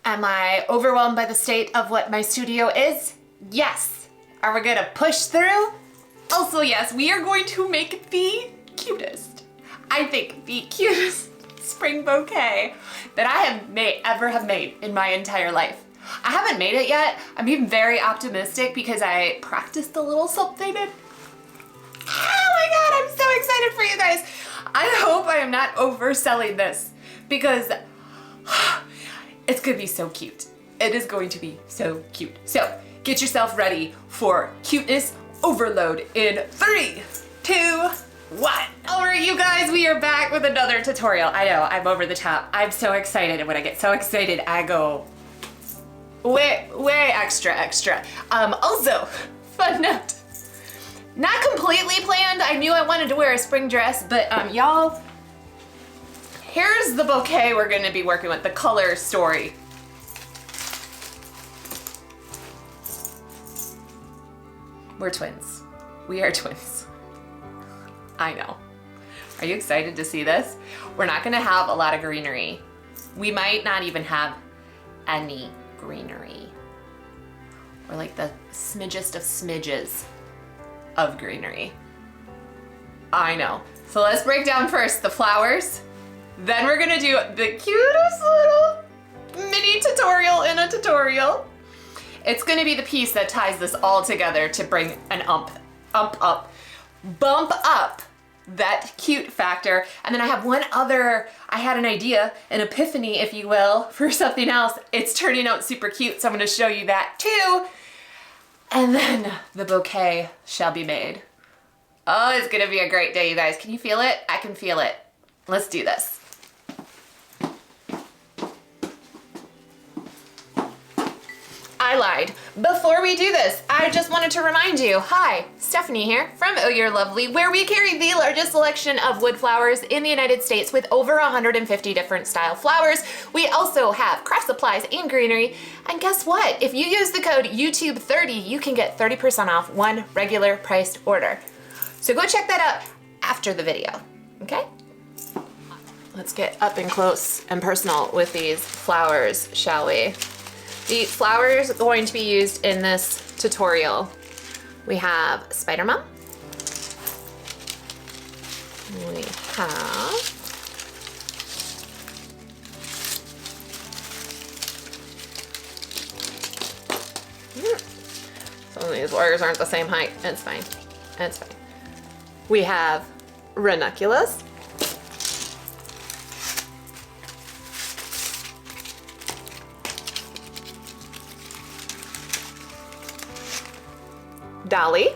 Am I overwhelmed by the state of what my studio is? Yes. Are we gonna push through? Also yes, we are going to make the cutest, I think the cutest spring bouquet that I have ever made in my entire life. I haven't made it yet. I'm being very optimistic because I practiced a little something and oh my God, I'm so excited for you guys. I hope I am not overselling this because it's gonna be so cute. It is going to be so cute. So get yourself ready for cuteness overload in 3, 2, 1. All right, you guys, we are back with another tutorial. I know, I'm over the top. I'm so excited, and when I get so excited, I go way extra. Also, fun note, not completely planned. I knew I wanted to wear a spring dress, but y'all, here's the bouquet we're gonna be working with, the color story. We're twins. We are twins. I know. Are you excited to see this? We're not gonna have a lot of greenery. We might not even have any greenery. Or like the smidgest of smidges of greenery. I know. So let's break down first the flowers. Then we're gonna do the cutest little mini tutorial in a tutorial. It's gonna be the piece that ties this all together to bring an bump up that cute factor. And then I have one other, I had an idea, an epiphany, if you will, for something else. It's turning out super cute, so I'm gonna show you that too. And then the bouquet shall be made. Oh, it's gonna be a great day, you guys. Can you feel it? I can feel it. Let's do this. I lied. Before we do this, I just wanted to remind you, hi, Stephanie here from Oh You're Lovely, where we carry the largest selection of wood flowers in the United States with over 150 different style flowers. We also have craft supplies and greenery. And guess what? If you use the code YouTube30, you can get 30% off one regular priced order. So go check that out after the video, okay? Let's get up and close and personal with these flowers, shall we? The flowers going to be used in this tutorial. We have Spider Mom. We have some of these wires aren't the same height. It's fine. It's fine. We have ranunculus. Dolly.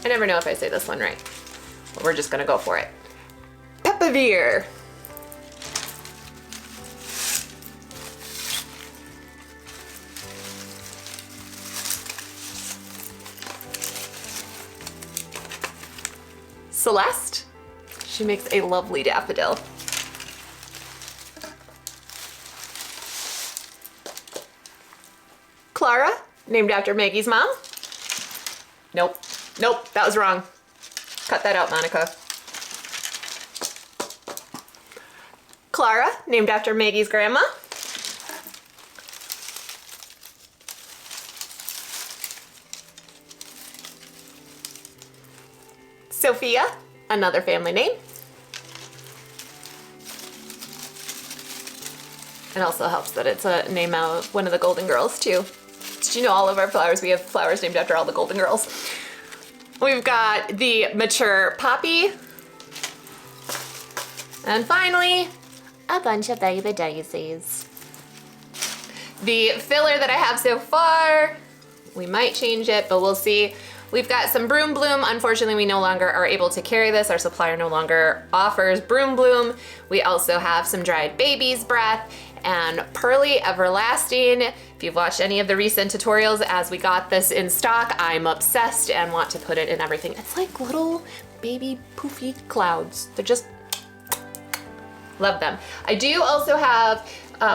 I never know if I say this one right, but we're just gonna go for it. Pepavere. Celeste. She makes a lovely daffodil. Clara, named after Maggie's mom. Nope, that was wrong. Cut that out, Monica. Clara, named after Maggie's grandma. Sophia, another family name. It also helps that it's a name of one of the Golden Girls too. Did you know all of our flowers, we have flowers named after all the Golden Girls? We've got the mature poppy. And finally, a bunch of baby daisies. The filler that I have so far, we might change it, but we'll see. We've got some broom bloom. Unfortunately, we no longer are able to carry this. Our supplier no longer offers broom bloom. We also have some dried baby's breath and Pearly Everlasting. If you've watched any of the recent tutorials as we got this in stock, I'm obsessed and want to put it in everything. It's like little baby poofy clouds. They're just, love them. I do also have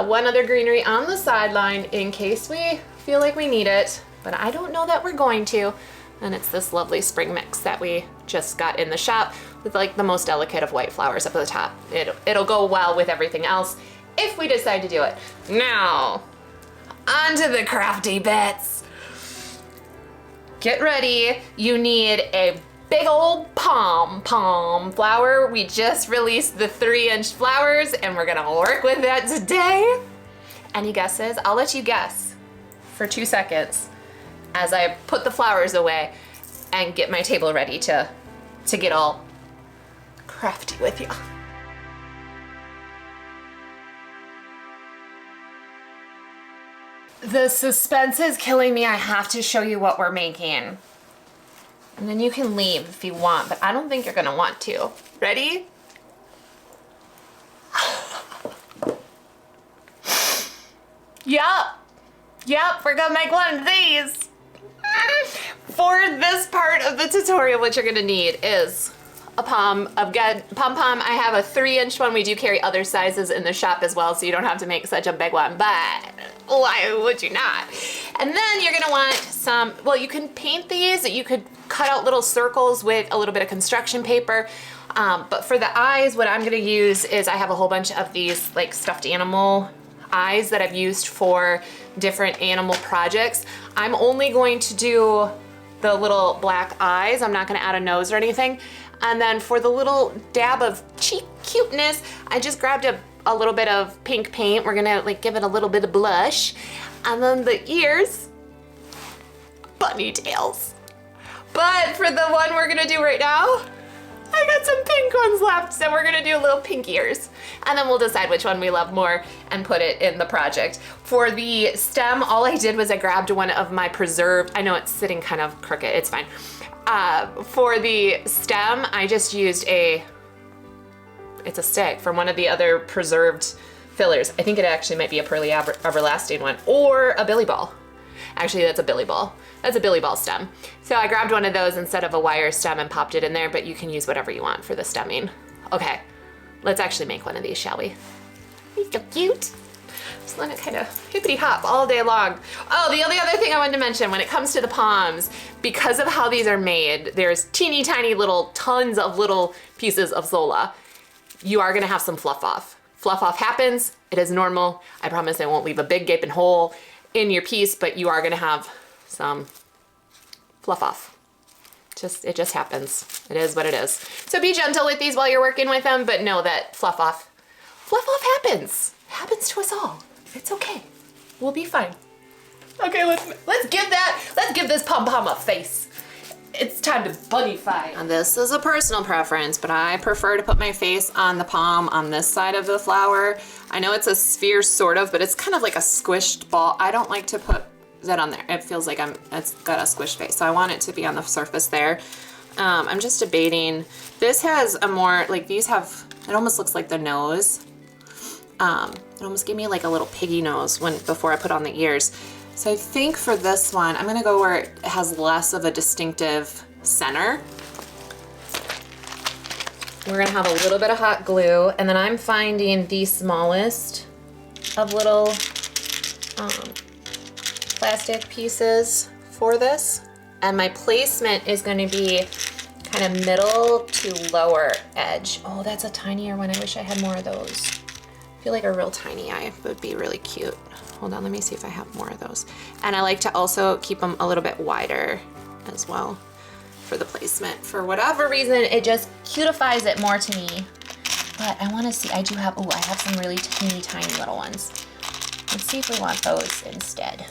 one other greenery on the sideline in case we feel like we need it, but I don't know that we're going to. And it's this lovely spring mix that we just got in the shop with like the most delicate of white flowers up at the top. It'll go well with everything else if we decide to do it. Now, onto the crafty bits. Get ready. You need a big old pom-pom flower. We just released the 3-inch flowers and we're gonna work with that today. Any guesses? I'll let you guess for 2 seconds as I put the flowers away and get my table ready to get all crafty with you. The suspense is killing me. I have to show you what we're making. And then you can leave if you want, but I don't think you're gonna want to. Ready? Yep, we're gonna make one of these. For this part of the tutorial, what you're gonna need is a pom-pom. I have a 3-inch one. We do carry other sizes in the shop as well, so you don't have to make such a big one, but why would you not? And then you're gonna want some, well, you can paint these. You could cut out little circles with a little bit of construction paper. But for the eyes, what I'm gonna use is I have a whole bunch of these like stuffed animal eyes that I've used for different animal projects. I'm only going to do the little black eyes. I'm not gonna add a nose or anything. And then for the little dab of cheek cuteness, I just grabbed a little bit of pink paint. We're gonna like give it a little bit of blush. And then the ears, bunny tails. But for the one we're gonna do right now, I got some pink ones left, so we're gonna do little pink ears. And then we'll decide which one we love more and put it in the project. For the stem, all I did was I grabbed one of my preserved, I know it's sitting kind of crooked, it's fine. For the stem, I just used it's a stick from one of the other preserved fillers. I think it actually might be a Pearly Everlasting one, or a Billy Ball. Actually, that's a Billy Ball. That's a Billy Ball stem. So I grabbed one of those instead of a wire stem and popped it in there, but you can use whatever you want for the stemming. Okay, let's actually make one of these, shall we? He's so cute. Just let it kind of hippity hop all day long. Oh, the only other thing I wanted to mention when it comes to the poms, because of how these are made, there's teeny tiny little, tons of little pieces of Sola. You are gonna have some fluff off. Fluff off happens, it is normal. I promise I won't leave a big gaping hole in your piece, but you are gonna have some fluff off. It just happens. It is what it is. So be gentle with these while you're working with them, but know that fluff off happens. It happens to us all. It's okay. We'll be fine. Okay, let's give this pom-pom a face. It's time to bunnyfy. And this is a personal preference, but I prefer to put my face on the pom on this side of the flower. I know it's a sphere sort of, but it's kind of like a squished ball. I don't like to put that on there. It feels like it's got a squished face, so I want it to be on the surface there. I'm just debating. This has a more, like these have, it almost looks like the nose. It almost gave me like a little piggy nose before I put on the ears. So I think for this one, I'm gonna go where it has less of a distinctive center. We're gonna have a little bit of hot glue, and then I'm finding the smallest of little plastic pieces for this. And my placement is gonna be kind of middle to lower edge. Oh, that's a tinier one. I wish I had more of those. I feel like a real tiny eye would be really cute. Hold on, let me see if I have more of those. And I like to also keep them a little bit wider as well for the placement. For whatever reason, it just cutifies it more to me. But I wanna see, I have some really teeny tiny little ones. Let's see if we want those instead.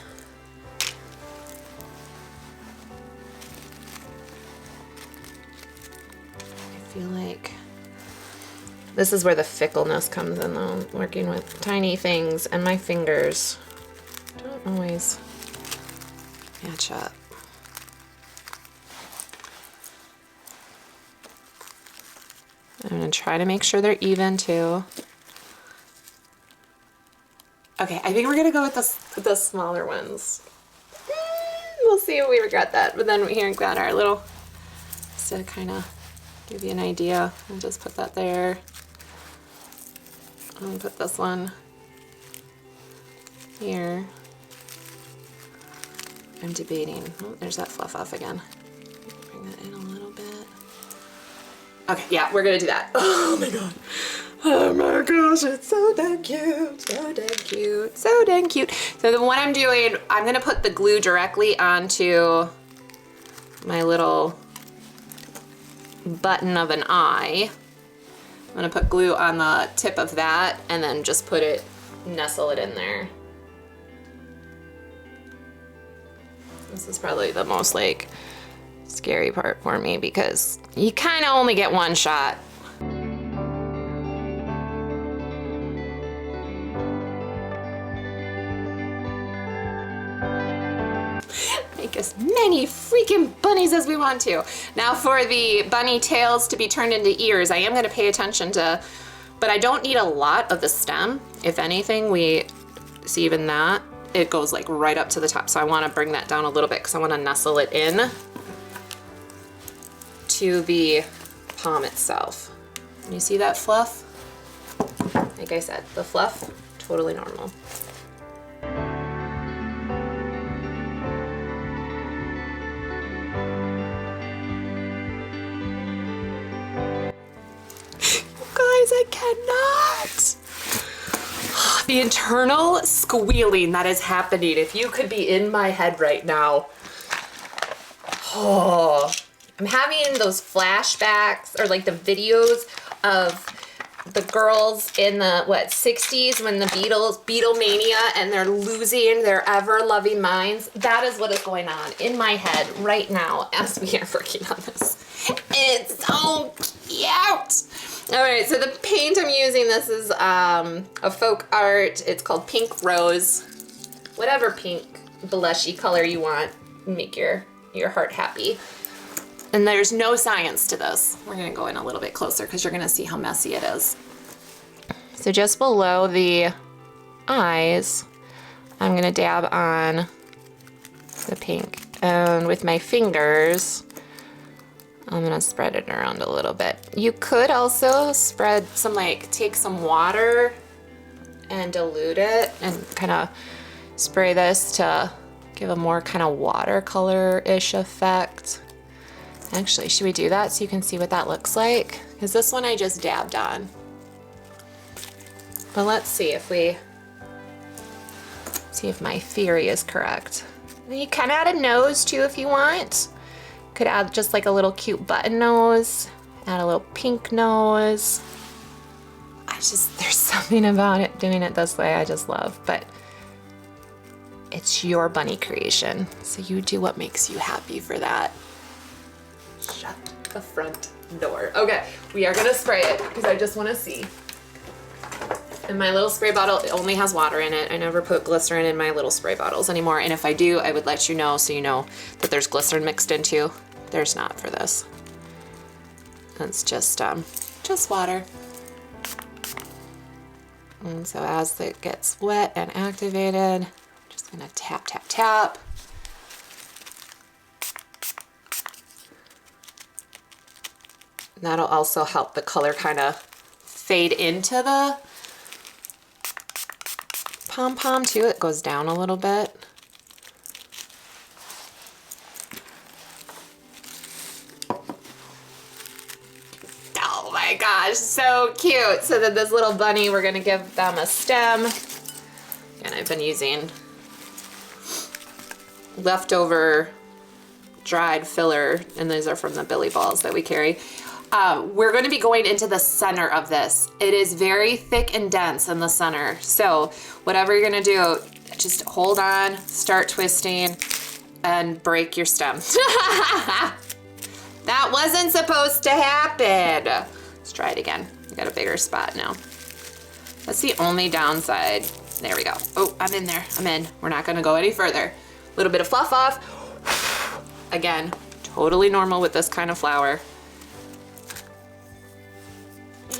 I feel like this is where the fickleness comes in though, working with tiny things, and my fingers don't always match up. I'm gonna try to make sure they're even too. Okay, I think we're gonna go with the smaller ones. We'll see if we regret that, but then here we've got our little, just to kind of give you an idea, I'll just put that there. I'll put this one here. I'm debating. Oh, there's that fluff off again. bring that in a little bit. Okay, yeah, we're gonna do that. Oh my god. Oh my gosh, it's so dang cute, so dang cute, so dang cute. So then what I'm doing, I'm gonna put the glue directly onto my little button of an eye. I'm gonna put glue on the tip of that and then just put it, nestle it in there. This is probably the most like scary part for me because you kind of only get one shot. Make as many freaking bunnies as we want to. Now for the bunny tails to be turned into ears, I am going to pay attention to, but I don't need a lot of the stem. If anything, we see even that, it goes like right up to the top. So I want to bring that down a little bit because I want to nestle it in to the palm itself. You see that fluff? Like I said, the fluff, totally normal. Guys, I cannot. The internal squealing that is happening. If you could be in my head right now. Oh, I'm having those flashbacks or like the videos of the girls in the, 60s when the Beatlemania and they're losing their ever-loving minds. That is what is going on in my head right now as we are working on this. It's so cute. All right, so the paint I'm using, this is a folk art. It's called Pink Rose. Whatever pink blushy color you want, make your heart happy. And there's no science to this. We're gonna go in a little bit closer because you're gonna see how messy it is. So just below the eyes, I'm gonna dab on the pink. And with my fingers, I'm gonna spread it around a little bit. You could also spread some, take some water and dilute it and kind of spray this to give a more kind of watercolor-ish effect. Actually, should we do that so you can see what that looks like? Because this one I just dabbed on. But let's see if my theory is correct. You can add a nose too if you want. Could add just like a little cute button nose, add a little pink nose. There's something about it, doing it this way I just love, but it's your bunny creation. So you do what makes you happy for that. Shut the front door. Okay, we are gonna spray it because I just wanna see. And my little spray bottle, it only has water in it. I never put glycerin in my little spray bottles anymore. And if I do, I would let you know so you know that there's glycerin mixed into. There's not for this. It's just water. And so as it gets wet and activated, just gonna tap, tap, tap. That'll also help the color kind of fade into the pom-pom too. It goes down a little bit. Oh my gosh, so cute. So then this little bunny, we're gonna give them a stem. And I've been using leftover dried filler, and these are from the Billy balls that we carry. We're going to be going into the center of this. It is very thick and dense in the center. So whatever you're going to do, just hold on, start twisting, and break your stem. That wasn't supposed to happen. Let's try it again. I got a bigger spot now. That's the only downside. There we go. Oh, I'm in there. I'm in. We're not going to go any further. A little bit of fluff off. Again, totally normal with this kind of flower.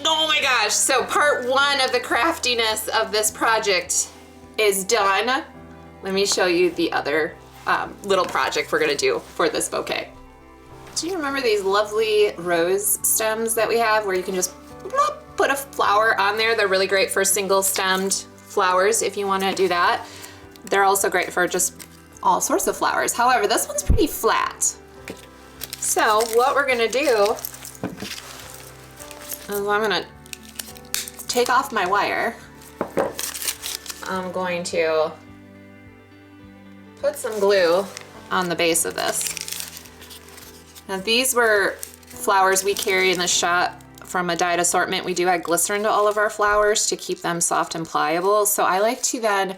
Oh my gosh, so part one of the craftiness of this project is done. Let me show you the other little project we're gonna do for this bouquet. Do you remember these lovely rose stems that we have where you can just put a flower on there? They're really great for single stemmed flowers if you wanna do that. They're also great for just all sorts of flowers. However, this one's pretty flat. So what we're gonna do is I'm gonna take off my wire. I'm going to put some glue on the base of this. Now these were flowers we carry in the shop from a dyed assortment. We do add glycerin to all of our flowers to keep them soft and pliable. So I like to then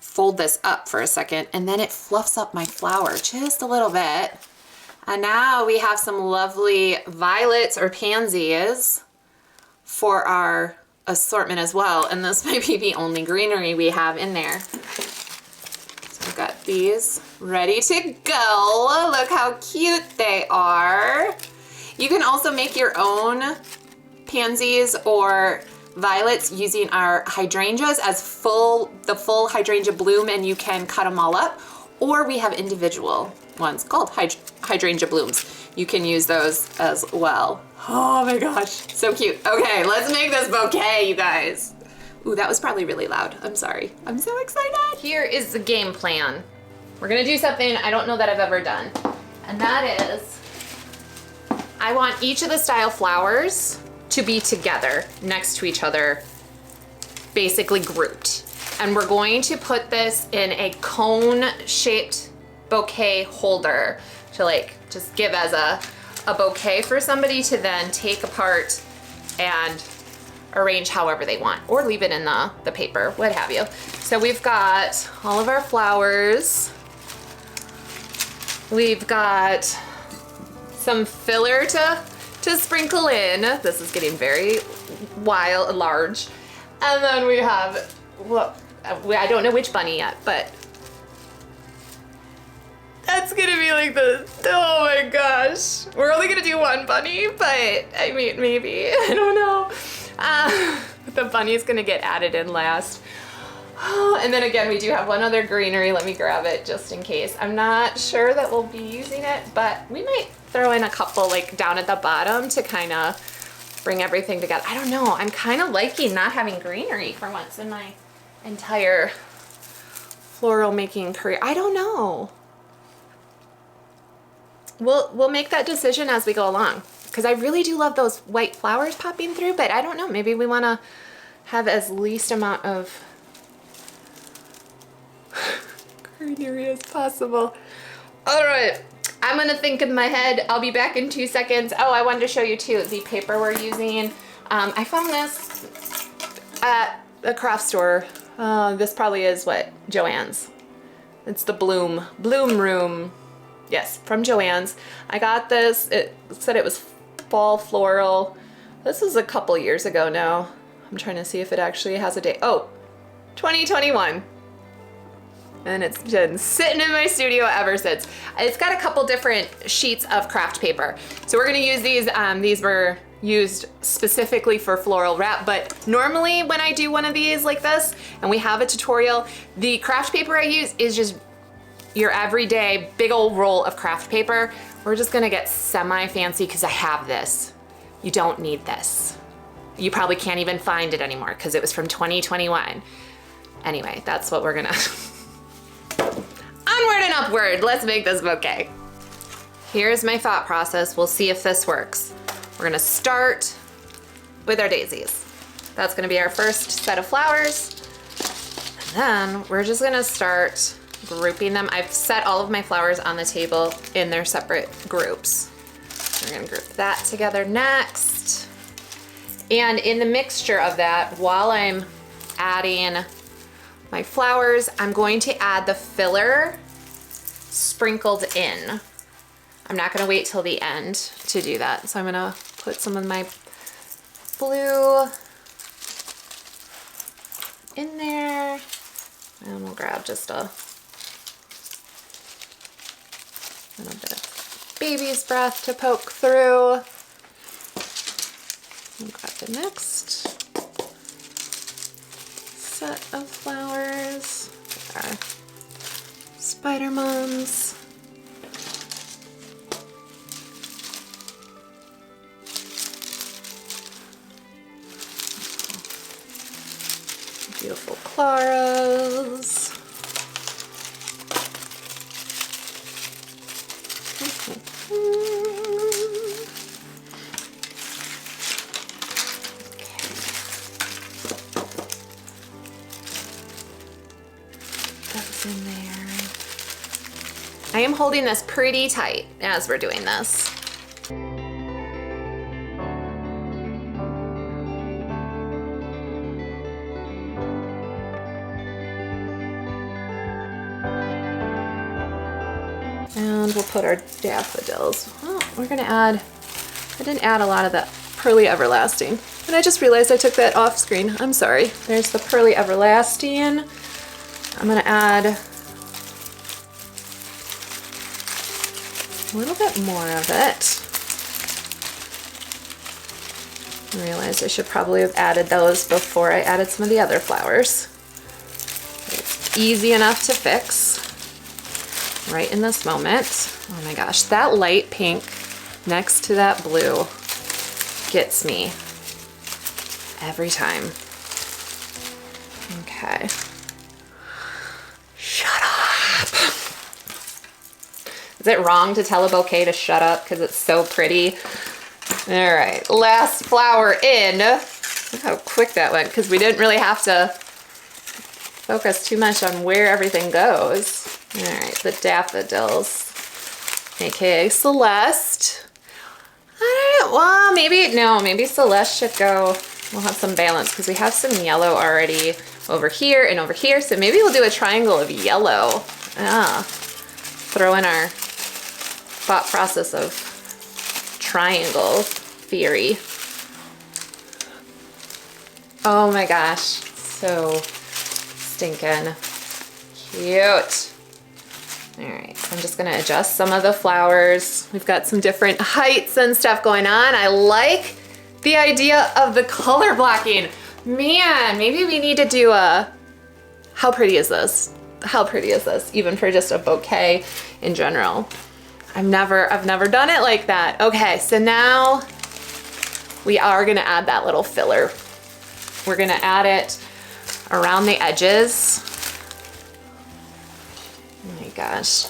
fold this up for a second and then it fluffs up my flower just a little bit. And now we have some lovely violets or pansies for our assortment as well. And this might be the only greenery we have in there. So I've got these ready to go. Look how cute they are. You can also make your own pansies or violets using our hydrangeas as the full hydrangea bloom, and you can cut them all up. Or we have individual ones called hydrangea blooms. You can use those as well. Oh my gosh, so cute. Okay, let's make this bouquet, you guys. Ooh, that was probably really loud. I'm sorry. I'm so excited. Here is the game plan. We're gonna do something I don't know that I've ever done. And that is, I want each of the style flowers to be together next to each other, basically grouped. And we're going to put this in a cone-shaped bouquet holder to like just give as a bouquet for somebody to then take apart and arrange however they want, or leave it in the paper, what have you. So we've got all of our flowers. We've got some filler to sprinkle in. This is getting very wild, large. And then we have, well, I don't know which bunny yet, but that's gonna be like the, oh my gosh. We're only gonna do one bunny, but I mean, maybe, I don't know. The bunny's gonna get added in last. Oh, and then again, we do have one other greenery. Let me grab it just in case. I'm not sure that we'll be using it, but we might throw in a couple like down at the bottom to kind of bring everything together. I don't know. I'm kind of liking not having greenery for once in my entire floral making career. I don't know. We'll make that decision as we go along, because I really do love those white flowers popping through, but I don't know, maybe we want to have as least amount of greenery as possible. All right, I'm gonna think in my head. I'll be back in 2 seconds. Oh, I wanted to show you too the paper we're using. I found this at a craft store. This probably is what, Joann's. It's the Bloom Room. Yes, from Joann's. I got this, it said it was fall floral. This was a couple years ago now. I'm trying to see if it actually has a date. Oh, 2021. And it's been sitting in my studio ever since. It's got a couple different sheets of craft paper. So we're gonna use these. These were used specifically for floral wrap, but normally when I do one of these like this, and we have a tutorial, the craft paper I use is just your everyday big old roll of craft paper. We're just gonna get semi-fancy because I have this. You don't need this. You probably can't even find it anymore because it was from 2021. Anyway, that's what we're gonna, onward and upward, let's make this bouquet. Here's my thought process. We'll see if this works. We're gonna start with our daisies. That's gonna be our first set of flowers. And then we're just gonna start grouping them. I've set all of my flowers on the table in their separate groups. We're gonna group that together next. And in the mixture of that, while I'm adding my flowers, I'm going to add the filler sprinkled in. I'm not gonna wait till the end to do that. So I'm gonna put some of my blue in there. And we'll grab just a little bit of baby's breath to poke through. And grab the next set of flowers. Our spider mums. Beautiful claras. in there. I am holding this pretty tight as we're doing this. And we'll put our daffodils. Oh, we're gonna add, I didn't add a lot of that Pearly Everlasting. And I just realized I took that off screen. I'm sorry. There's the Pearly Everlasting. I'm gonna add a little bit more of it. I realized I should probably have added those before I added some of the other flowers. It's easy enough to fix right in this moment. Oh my gosh, that light pink next to that blue gets me every time. Okay. Shut up. Is it wrong to tell a bouquet to shut up because it's so pretty? All right, last flower in. Look how quick that went because we didn't really have to focus too much on where everything goes. All right, the daffodils, aka Celeste. I don't know, well, maybe Celeste should go. We'll have some balance because we have some yellow already over here and over here. So maybe we'll do a triangle of yellow. Throw in our thought process of triangle theory. Oh my gosh, so stinking cute. All right, so I'm just gonna adjust some of the flowers. We've got some different heights and stuff going on. I like the idea of the color blocking. Man, maybe we need to do a, how pretty is this? How pretty is this? Even for just a bouquet in general. I've never done it like that. Okay, so now we are gonna add that little filler. We're gonna add it around the edges. Oh my gosh,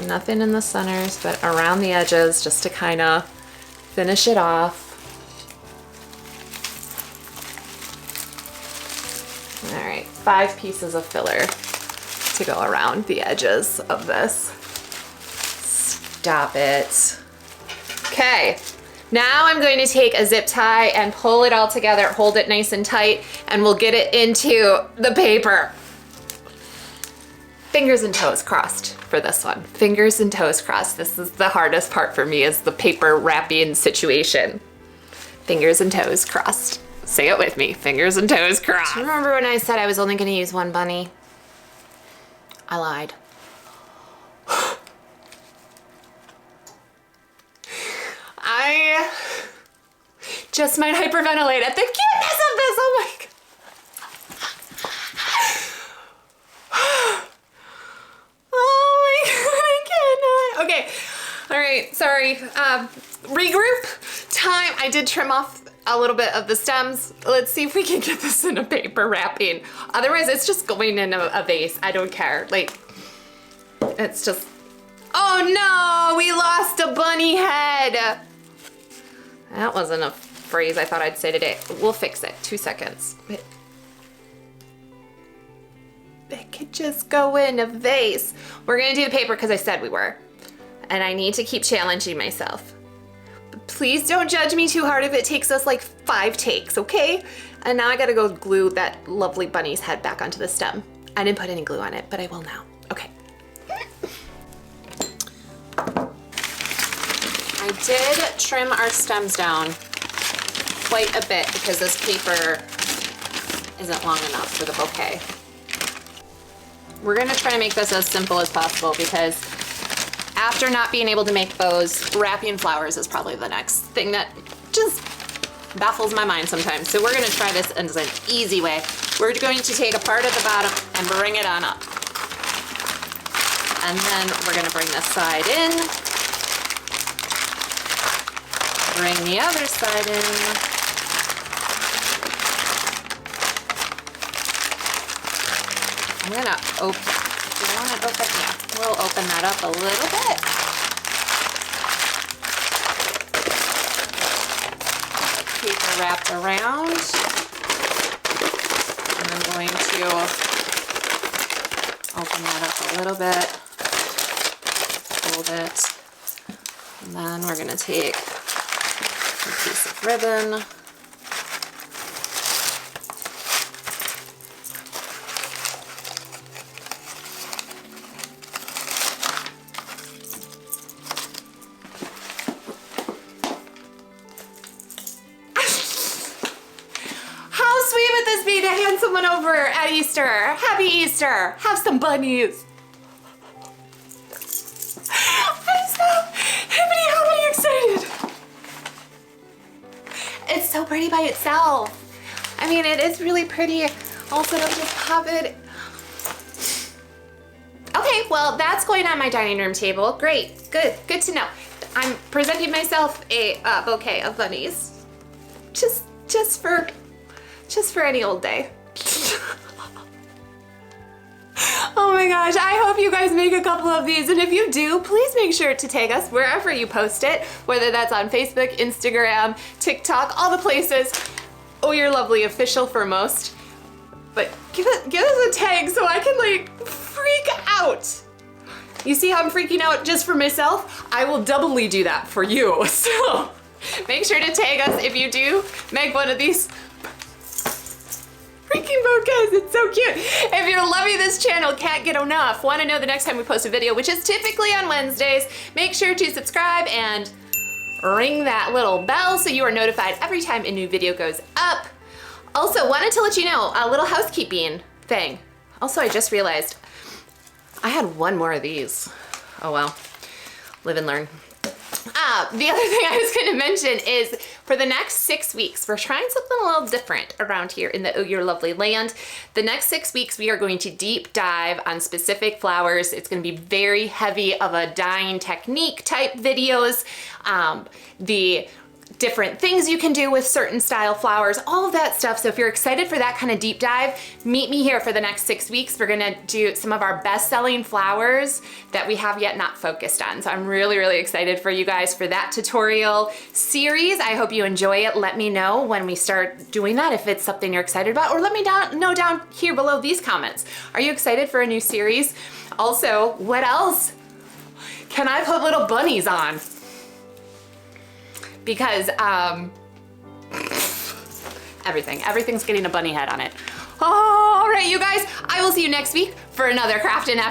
nothing in the centers, but around the edges just to kind of finish it off. All right, 5 pieces of filler to go around the edges of this. Stop it. Okay, now I'm going to take a zip tie and pull it all together, hold it nice and tight, and we'll get it into the paper. Fingers and toes crossed for this one. Fingers and toes crossed. This is the hardest part for me, is the paper wrapping situation. Fingers and toes crossed. Say it with me, fingers and toes crossed. Do you remember when I said I was only gonna use one bunny? I lied. I just might hyperventilate at the cuteness of this, oh my God. Oh my God, I cannot. Okay, all right, sorry. Regroup time. I did trim off a little bit of the stems. Let's see if we can get this in a paper wrapping. Otherwise, it's just going in a vase. I don't care. Like, it's just, oh no, we lost a bunny head. That wasn't a phrase I thought I'd say today. We'll fix it. 2 seconds. It could just go in a vase. We're gonna do the paper because I said we were. And I need to keep challenging myself. But please don't judge me too hard if it takes us like 5 takes, okay? And now I gotta go glue that lovely bunny's head back onto the stem. I didn't put any glue on it, but I will now. Okay. I did trim our stems down quite a bit because this paper isn't long enough for the bouquet. We're gonna try to make this as simple as possible because after not being able to make bows, wrapping flowers is probably the next thing that just baffles my mind sometimes. So we're gonna try this as an easy way. We're going to take a part of the bottom and bring it on up. And then we're gonna bring this side in. Bring the other side in. I'm gonna open, do you want to open? Yeah, we'll open that up a little bit. Paper wrapped around. And I'm going to Open that up a little bit, fold it, and then we're gonna take a piece of ribbon. How sweet would this be to hand someone over at Easter? Happy Easter! Have some bunnies! I'm so hippity-hoppity excited! It's so pretty by itself. I mean, it is really pretty. Also, don't just pop it. Okay, well, that's going on my dining room table. Great, good to know. I'm presenting myself a bouquet of bunnies. Just for any old day. Oh my gosh, I hope you guys make a couple of these, and if you do, please make sure to tag us wherever you post it, whether that's on Facebook, Instagram, TikTok, all the places. Oh, you're lovely official for most. But give us a tag so I can like freak out. You see how I'm freaking out just for myself? I will doubly do that for you. So make sure to tag us if you do make one of these freaking bouquets. It's so cute. If you're loving this channel, can't get enough, want to know the next time we post a video, which is typically on Wednesdays, make sure to subscribe and ring that little bell so you are notified every time a new video goes up. Also, wanted to let you know a little housekeeping thing. Also, I just realized I had one more of these. Oh well, live and learn. The other thing I was going to mention is for the next 6 weeks, we're trying something a little different around here in the Oh You're Lovely land. The next 6 weeks, we are going to deep dive on specific flowers. It's going to be very heavy of a dyeing technique type videos. The different things you can do with certain style flowers, all of that stuff. So if you're excited for that kind of deep dive, meet me here for the next 6 weeks. We're gonna do some of our best-selling flowers that we have yet not focused on. So I'm really, really excited for you guys for that tutorial series. I hope you enjoy it. Let me know when we start doing that, if it's something you're excited about, or let me know down here below these comments. Are you excited for a new series? Also, what else can I put little bunnies on? Because everything's getting a bunny head on it. All right, you guys, I will see you next week for another Craft and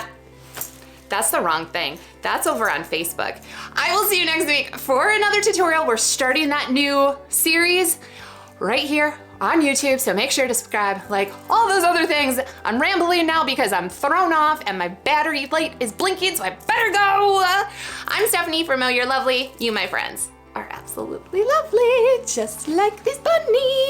that's the wrong thing. That's over on Facebook. I will see you next week for another tutorial. We're starting that new series right here on YouTube, so make sure to subscribe, like all those other things. I'm rambling now because I'm thrown off and my battery light is blinking, so I better go. I'm Stephanie from Oh You're Lovely. You, my friends, are absolutely lovely, just like these bunnies.